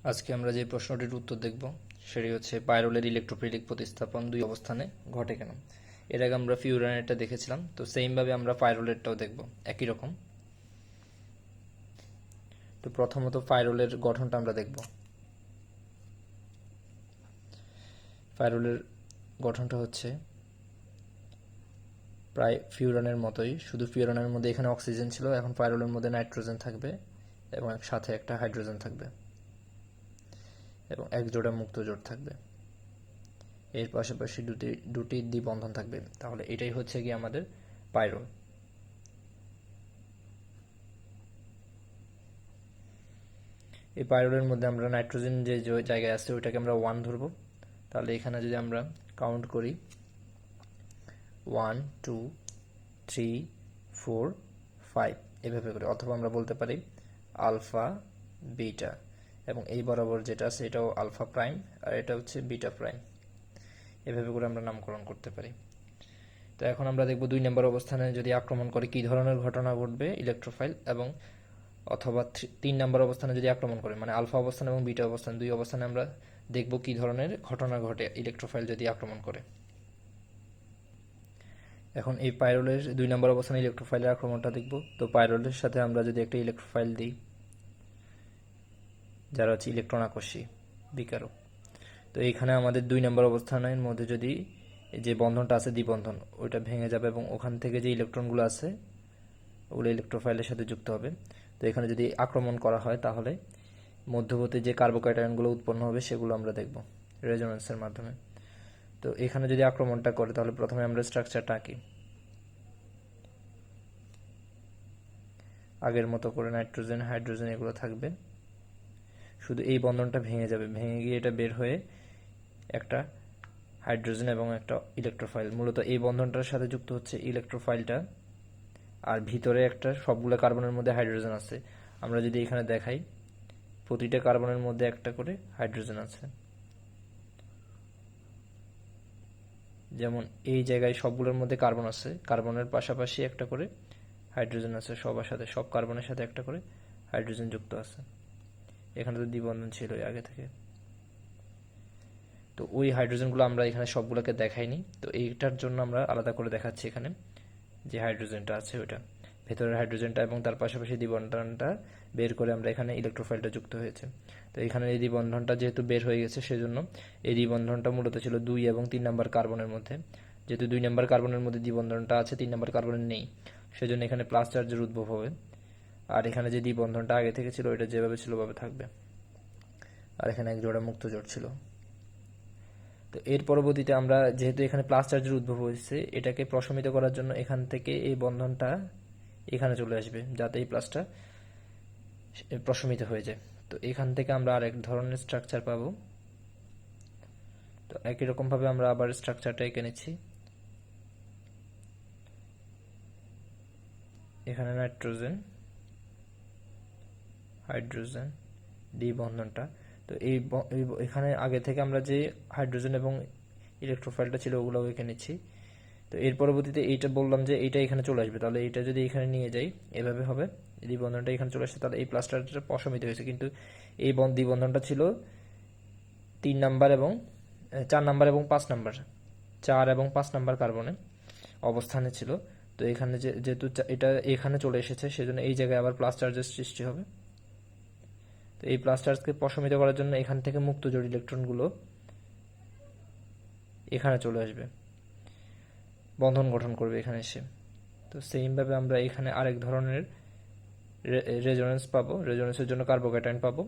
আজকে আমরা যে প্রশ্নটির উত্তর দেখব সেটি হচ্ছে পাইরোলের ইলেকট্রোফিলিক প্রতিস্থাপন দুই অবস্থানে ঘটে কেন। এর আগে আমরা ফিউরানেরটা দেখেছিলাম, তো সেমভাবে আমরা পাইরোলেরটাও দেখব একই রকম। তো প্রথমত পাইরোলের গঠনটা আমরা দেখব। পাইরোলের গঠনটা হচ্ছে প্রায় ফিউরানের মতোই, শুধু ফিউরানের মধ্যে এখানে অক্সিজেন ছিল, এখন পাইরোলের মধ্যে নাইট্রোজেন থাকবে এবং সাথে একটা হাইড্রোজেন থাকবে এবং এক জোড়া মুক্ত জোড় থাকবে। এর পাশাপাশি দুটি দ্বিবন্ধন থাকবে। তাহলে এটাই হচ্ছে কি আমাদের পাইরোল। এই পাইরোলের মধ্যে আমরা নাইট্রোজেন যে জায়গায় আছে ওইটাকে আমরা 1 ধরব। তাহলে এখানে যদি আমরা কাউন্ট করি 1 2 3 4 5 এভাবে করে, অথবা আমরা বলতে পারি আলফা বিটা, এবং এই বরাবর যেটা আছে এটাও আলফা প্রাইম আর এটা হচ্ছে বিটা প্রাইম। এভাবে করে আমরা নামকরণ করতে পারি। তো এখন আমরা দেখব 2 নম্বর অবস্থানে যদি আক্রমণ করে কি ধরনের ঘটনা ঘটবে ইলেকট্রোফাইল, এবং অথবা 3 নম্বর অবস্থানে যদি আক্রমণ করে, মানে আলফা অবস্থান এবং বিটা অবস্থান দুই অবস্থানে আমরা দেখব কি ধরনের ঘটনা ঘটে ইলেকট্রোফাইল যদি আক্রমণ করে। এখন এই পাইরোলের 2 নম্বর অবস্থানে ইলেকট্রোফাইলের আক্রমণটা দেখব। তো পাইরোলের সাথে আমরা যদি একটা ইলেকট্রোফাইল দিই যারা হচ্ছে ইলেকট্রন আকর্ষী বিকারক, তো এইখানে আমাদের 2 নম্বর অবস্থানের মধ্যে যদি যে বন্ধনটা আছে দ্বিবন্ধন ওইটা ভেঙে যাবে এবং ওখান থেকে যে ইলেকট্রনগুলো আছে ওগুলো ইলেকট্রোফাইলের সাথে যুক্ত হবে। তো এখানে যদি আক্রমণ করা হয় তাহলে মধ্যবর্তী যে কার্বোকাটায়নগুলো উৎপন্ন হবে সেগুলো আমরা দেখব রেজোনেন্সের মাধ্যমে। তো এখানে যদি আক্রমণটা করে তাহলে প্রথমে আমরা স্ট্রাকচারটা আঁকি। আগের মতো করে নাইট্রোজেন হাইড্রোজেন এগুলো থাকবে, শুধু এই বন্ধনটা ভেঙে যাবে, ভেঙে গিয়ে এটা বের হয়ে একটা হাইড্রোজেন এবং একটা ইলেকট্রোফাইল, মূলত এই বন্ধনটার সাথে যুক্ত হচ্ছে ইলেকট্রোফাইলটা, আর ভিতরে একটা সবগুলো কার্বনের মধ্যে হাইড্রোজেন আছে। আমরা যদি এখানে দেখাই প্রতিটা কার্বনের মধ্যে একটা করে হাইড্রোজেন আছে, যেমন এই জায়গায় সবগুলোর মধ্যে কার্বন আছে, কার্বনের পাশাপাশি একটা করে হাইড্রোজেন আছে, সবার সাথে সব কার্বনের সাথে একটা করে হাইড্রোজেন যুক্ত আছে। এখানে তো দ্বিবন্ধন ছিল আগে থেকে, তো ওই হাইড্রোজেনগুলো আমরা এখানে সবগুলোকে দেখাইনি, তো এইটার জন্য আমরা আলাদা করে দেখাচ্ছি এখানে যে হাইড্রোজেনটা আছে ওইটা ভেতরের হাইড্রোজেনটা, এবং তার পাশাপাশি দ্বিবন্ধনটা বের করে আমরা এখানে ইলেকট্রোফাইলটা যুক্ত হয়েছে। তো এখানে এই দ্বিবন্ধনটা যেহেতু বের হয়ে গেছে সেজন্য এই দ্বিবন্ধনটা মূলত ছিল 2 এবং 3 নম্বর কার্বনের মধ্যে, যেহেতু 2 নম্বর কার্বনের মধ্যে দ্বিবন্ধনটা আছে 3 নম্বর কার্বনের নেই, সেজন্য এখানে প্লাস চার্জের উদ্ভব হবে। আর এখানে যে দ্বিবন্ধনটা আগে থেকে ছিল ওইটা যেভাবে ছিল ওভাবে থাকবে, আর এখানে এক জোড়া মুক্ত জোড় ছিল। তো এর পরবর্তীতে আমরা যেহেতু এখানে প্লাস চার্জের উদ্ভব হয়েছে এটাকে প্রশমিত করার জন্য এখান থেকে এই বন্ধনটা এখানে চলে আসবে যাতে এই প্লাসটা প্রশমিত হয়ে যায়। তো এখান থেকে আমরা আরেক ধরনের স্ট্রাকচার পাবো। তো একই রকম ভাবে আমরা আবার স্ট্রাকচারটা এঁকে নিচ্ছি। এখানে নাইট্রোজেন হাইড্রোজেন দ্বিবন্ধনটা, তো এখানে আগে থেকে আমরা যে হাইড্রোজেন এবং ইলেকট্রোফাইলটা ছিল ওগুলো এঁকে নিচ্ছি। তো এর পরবর্তীতে এইটা বললাম যে এইটা এখানে চলে আসবে, তাহলে এইটা যদি এখানে নিয়ে যাই এভাবে হবে, দ্বিবন্ধনটা এখানে চলে আসছে, তাহলে এই প্লাসটা প্রশমিত হয়েছে, কিন্তু এই দ্বিবন্ধনটা ছিল 3 নাম্বার এবং 4 নাম্বার এবং 5 নাম্বার, 4 এবং 5 নাম্বার কার্বনে অবস্থানে ছিল। তো এখানে যেহেতু এটা এখানে চলে এসেছে সেজন্য এই জায়গায় আবার প্লাস চার্জের সৃষ্টি হবে। তো এই প্লাস চার্জকে প্রশমিত করার জন্য এখান থেকে মুক্ত জোড় ইলেকট্রনগুলো এখানে চলে আসবে, বন্ধন গঠন করবে এখানে এসে। তো সেইমভাবে আমরা এখানে আরেক ধরনের রেজোনেন্স পাবো, রেজোনেন্সের জন্য কার্বোক্যাটায়ন পাবো,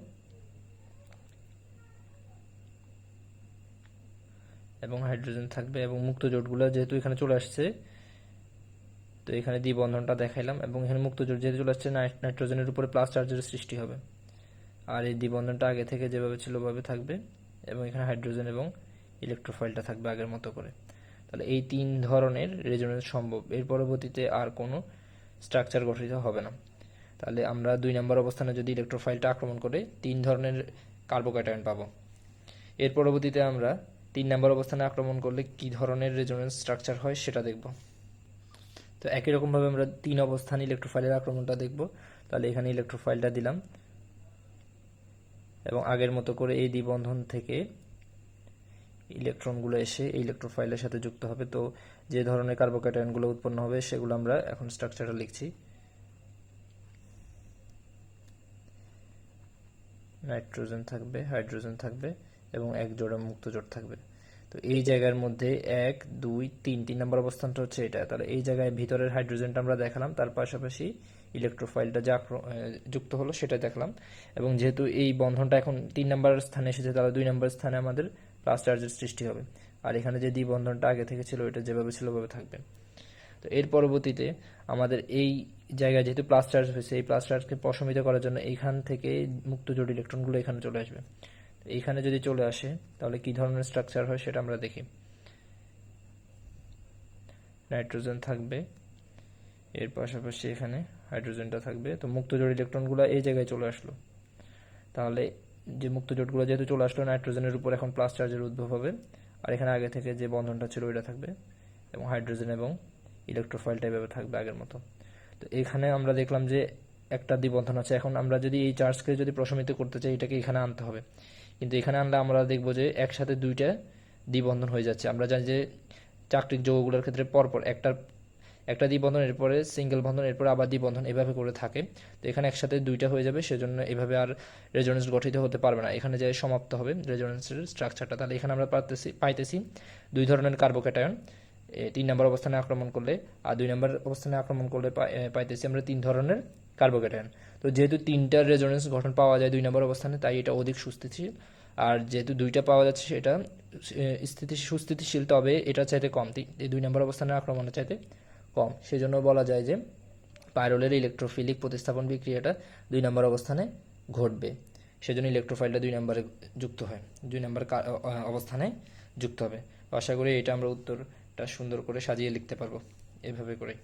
এবং হাইড্রোজেন থাকবে, এবং মুক্ত জোটগুলো যেহেতু এখানে চলে আসছে তো এখানে দ্বিবন্ধনটা দেখাইলাম, এবং এখানে মুক্ত জোট যেহেতু চলে আসছে নাইট্রোজেনের উপরে প্লাস চার্জের সৃষ্টি হবে, আর এই দ্বিবন্ধনটা আগে থেকে যেভাবে ছিল ওভাবে থাকবে, এবং এখানে হাইড্রোজেন এবং ইলেকট্রোফাইলটা থাকবে আগের মতো করে। তাহলে এই 3 ধরনের রেজোনেন্স সম্ভব, এর পরবর্তীতে আর কোনো স্ট্রাকচার গঠিত হবে না। তাহলে আমরা 2 নম্বর অবস্থানে যদি ইলেকট্রোফাইলটা আক্রমণ করে 3 ধরনের কার্বোক্যাটায়ন পাবো। এর পরবর্তীতে আমরা 3 নম্বর অবস্থানে আক্রমণ করলে কি ধরনের রেজোনেন্স স্ট্রাকচার হয় সেটা দেখব। তো একই রকমভাবে আমরা 3 অবস্থানে ইলেকট্রোফাইলের আক্রমণটা দেখব। তাহলে এখানে ইলেকট্রোফাইলটা দিলাম এবং আগের মতো করে এই দ্বিবন্ধন থেকে ইলেকট্রনগুলো এসে এই ইলেকট্রোফাইলের সাথে যুক্ত হবে। তো যে ধরনের কার্বোক্যাটায়নগুলো উৎপন্ন হবে সেগুলো আমরা এখন স্ট্রাকচারটা লিখছি। নাইট্রোজেন থাকবে, হাইড্রোজেন থাকবে এবং এক জোড়া মুক্ত জোট থাকবে। তো এই জায়গার মধ্যে 1 2 3 নম্বর অবস্থানটা হচ্ছে এটা। তাহলে এই জায়গায় ভিতরের হাইড্রোজেনটা আমরা দেখালাম, তার পাশাপাশি ইলেকট্রোফাইলটা যা যুক্ত হলো সেটা দেখলাম। এবং যেহেতু এই বন্ধনটা এখন 3 নম্বর স্থানে এসেছে, তাহলে 2 নম্বর স্থানে আমাদের প্লাস চার্জের সৃষ্টি হবে। আর এখানে যে দ্বিবন্ধনটা আগে থেকে ছিল ওইটা যেভাবে ছিল ওভাবে থাকবে। তো এর পরবর্তীতে আমাদের এই জায়গায় যেহেতু প্লাস চার্জ হয়েছে, এই প্লাস চার্জকে প্রশমিত করার জন্য এইখান থেকে মুক্ত জোট ইলেকট্রনগুলো এখানে চলে আসবে। এইখানে যদি চলে আসে তাহলে কি ধরনের স্ট্রাকচার হয় সেটা আমরা দেখি। নাইট্রোজেন থাকবে, এর পাশাপাশি এখানে হাইড্রোজেনটা থাকবে। তো মুক্ত জোট ইলেকট্রনগুলো এই জায়গায় চলে আসলো। তাহলে যে মুক্ত জোটগুলো যেহেতু চলে আসলো, নাইট্রোজেনের উপর এখন প্লাস চার্জের উদ্ভব হবে। আর এখানে আগে থেকে যে বন্ধনটা ছিল ওইটা থাকবে এবং হাইড্রোজেন এবং ইলেকট্রোফাইলটা এভাবে থাকবে আগের মতো। তো এখানে আমরা দেখলাম যে একটা দ্বিবন্ধন আছে। এখন আমরা যদি এই চার্জকে যদি প্রশমিত করতে চাই, এটাকে এখানে আনতে হবে। কিন্তু এখানে আনলে আমরা দেখব যে একসাথে দুইটা দ্বিবন্ধন হয়ে যাচ্ছে। আমরা জানি যে চাকরিক যৌগগুলোর ক্ষেত্রে পরপর একটা দ্বিবন্ধন, এরপরে সিঙ্গেল বন্ধন, এরপরে আবার দ্বিবন্ধন, এভাবে করে থাকে। তো এখানে একসাথে দুইটা হয়ে যাবে, সেজন্য এভাবে আর রেজোনেন্স গঠিত হতে পারবে না। এখানে যে সমাপ্ত হবে রেজোনেন্সের স্ট্রাকচারটা। তাহলে এখানে আমরা পাইতেছি দুই ধরনের কার্বোক্যাটায়ন 3 নম্বর অবস্থানে আক্রমণ করলে, আর 2 নম্বর অবস্থানে আক্রমণ করলে পাইতেছি আমরা 3 ধরনের কার্বোক্যাটায়ন। তো যেহেতু 3টার রেজোনেন্স গঠন পাওয়া যায় 2 নম্বর অবস্থানে, তাই এটা অধিক সুস্থিতিশীল। আর যেহেতু 2টা পাওয়া যাচ্ছে সেটা সুস্থিতিশীল, তবে এটা চাইতে কম, এই 2 নম্বর অবস্থানের আক্রমণের চাইতে কম। সেজন্য বলা যায় যে পাইরোলের ইলেকট্রোফিলিক প্রতিস্থাপন বিক্রিয়াটা 2 নম্বর অবস্থানে ঘটবে। সেজন্য ইলেকট্রোফাইলটা 2 নম্বরে যুক্ত হয়, 2 নম্বর অবস্থানে যুক্ত হবে। আশা করি এটা আমরা উত্তরটা সুন্দর করে সাজিয়ে লিখতে পারবো এভাবে করে।